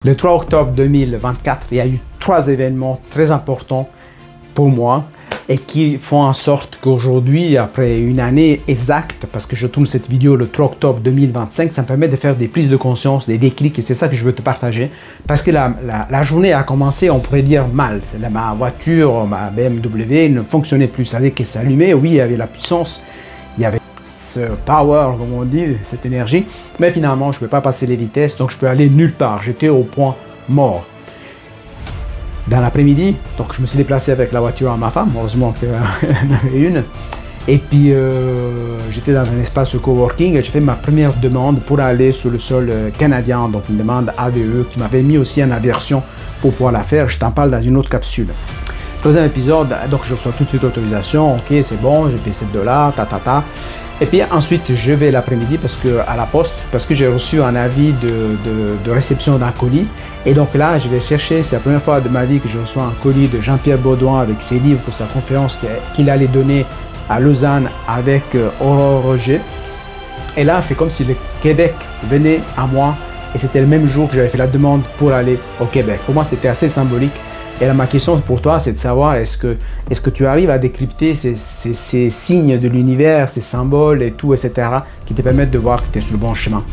Le 3 octobre 2024, il y a eu 3 événements très importants pour moi et qui font en sorte qu'aujourd'hui, après une année exacte, parce que je tourne cette vidéo le 3 octobre 2025, ça me permet de faire des prises de conscience, des déclics, et c'est ça que je veux te partager. Parce que la journée a commencé, on pourrait dire, mal. Ma voiture, ma BMW ne fonctionnait plus. Ça allait qu'elle s'allumait, oui, il y avait la puissance, il y avait ce power, comme on dit, cette énergie, mais finalement, je ne peux pas passer les vitesses, donc je peux aller nulle part. J'étais au point mort. Dans l'après-midi, donc je me suis déplacé avec la voiture à ma femme, heureusement qu'elle en avait une. Et puis j'étais dans un espace coworking et j'ai fait ma première demande pour aller sur le sol canadien, donc une demande AVE qui m'avait mis aussi en aversion pour pouvoir la faire. Je t'en parle dans une autre capsule. Troisième épisode, donc je reçois tout de suite l'autorisation, ok c'est bon, j'ai payé $7, Et puis ensuite je vais l'après-midi à la poste parce que j'ai reçu un avis de réception d'un colis. Et donc là, je vais chercher, c'est la première fois de ma vie que je reçois un colis de Jean-Pierre Baudouin avec ses livres pour sa conférence qu'il allait donner à Lausanne avec Aurore Roger. Et là, c'est comme si le Québec venait à moi et c'était le même jour que j'avais fait la demande pour aller au Québec. Pour moi, c'était assez symbolique. Et là, ma question pour toi, c'est de savoir est-ce que tu arrives à décrypter ces signes de l'univers, ces symboles et tout, etc., qui te permettent de voir que tu es sur le bon chemin.